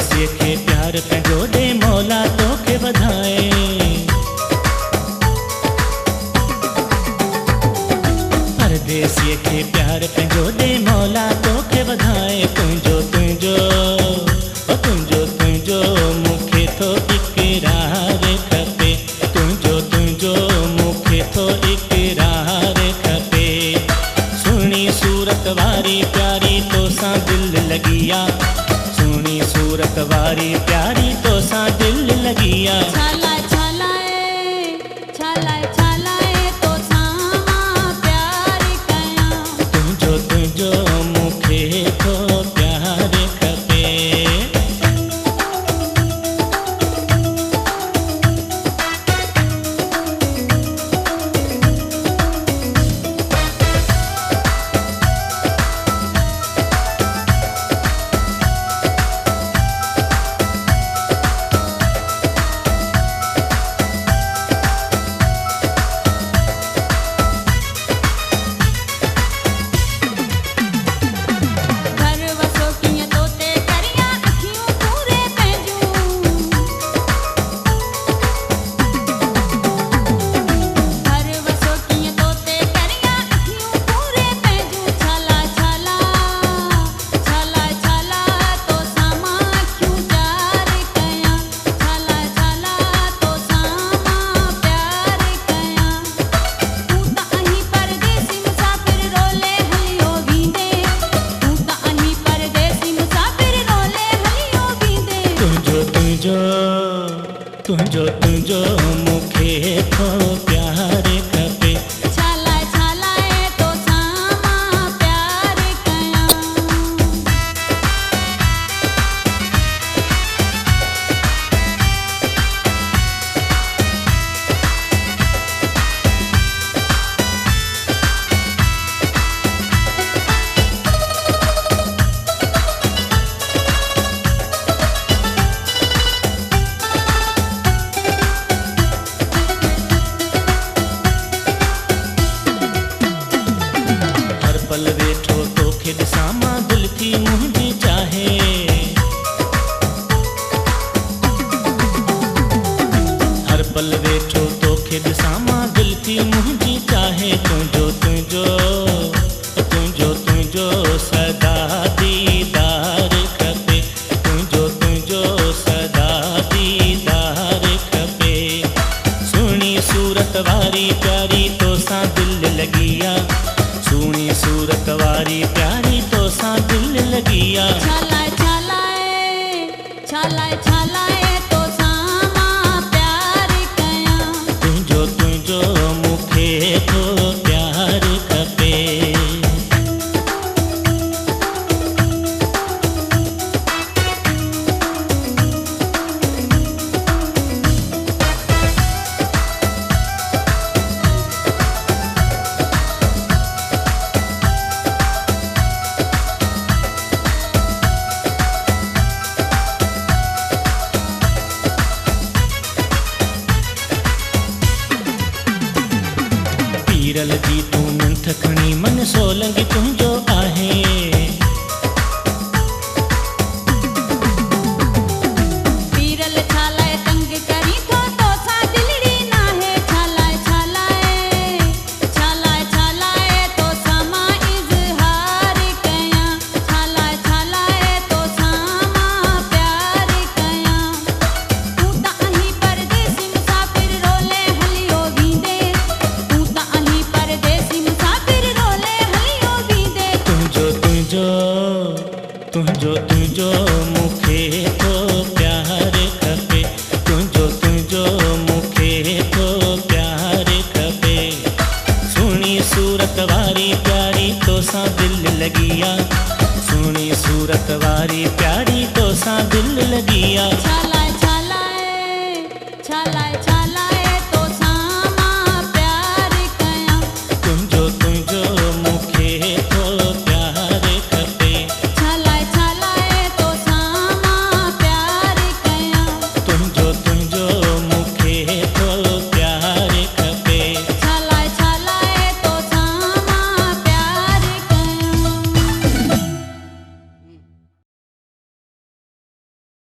परदेसीअ खे प्यार पंहिंजो ॾे मौला तोखे वधाए। परदेसीअ खे प्यार पंहिंजो ॾे मौला तोखे वधाए। तुंहिंजो तुंहिंजो तुंहिंजो तुंहिंजो मूंखे थो इक़रार खपे। तुंहिंजो तुंहिंजो मूंखे थो इक़रार खपे। सुहिणी सूरत वारी प्यारी तोसां दिलि लॻी आहे। सुहिणी सूरत वारी प्यारी तोसां दिलि लॻी आहे। छालाए छालाए छालाए छालाए तोसां मां प्यार कयां। तुंहिंजो तुंहिंजो मूंखे थो प्यार खपे। घर वसो कीअं तोते करियां अखियूं पूरे पंहिंजूं। घर वसो कीअं तोते करियां अखियूं पूरे पंहिंजूं। छाला छाला छाला छाला तोसां मां अखियूं जार कयां। छाला छाला तोसां मां प्यार कयां। तूं त आहीं परदेसी मुसाफ़िर रोले हलियो वींदे। तूं त आहीं परदेसी मुसाफ़िर रोले हलियो वींदे। तुंहिंजो तुंहिंजो तुंहिंजो तुंहिंजो मूंखे थो प्यार खपे। छालाए छालाए तोसां मां प्यार कयां। हर पल वेठो तोखे ॾिसां मां दिलि थी मुंहिंजी चाहे। हर पल वेठो तोखे ॾिसां मां दिलि थी मुंहिंजी चाहे। तुंहिंजो तुंहिंजो तुंहिंजो तुंहिंजो सदा दीदार खपे। तुंहिंजो तुंहिंजो सदा दीदार खपे। सुहिणी सूरत वारी प्यारी तोसां दिलि लॻी आहे। सुहिणी सूरत वारी प्यारी तोसां दिलि लॻी आहे। छालाए छालाए छालाए छालाए तोसां मां प्यार कयां। तुंहिंजो तुंहिंजो मूंखे थो प्यार खपे। पीरल जी तूं मिंथ खणी मन सोलंगी तुंहिंजो आहे। पीरल छालाए तंग करी थो तोसां दिलड़ी नाहे। छालाए छालाए छालाए छालाए तोसां मां इज़हार कयां। छालाए छालाए तोसां मां प्यार कयां। तूं त आहीं परदेसी मुसाफ़िर रोले हलियो वींदे। तूं त आहीं परदेसी मुसाफ़िर रोले हलियो वींदे। तुंहिंजो तुंहिंजो तुंहिंजो तुंहिंजो मूंखे थो प्यार खपे। तुंहिंजो तुंहिंजो मूंखे थो प्यार खपे। सुहिणी सूरत वारी प्यारी तोसां दिलि लॻी आहे। सुहिणी सूरत वारी प्यारी तोसां दिलि लॻी आहे। छालाए छालाए छालाए छालाए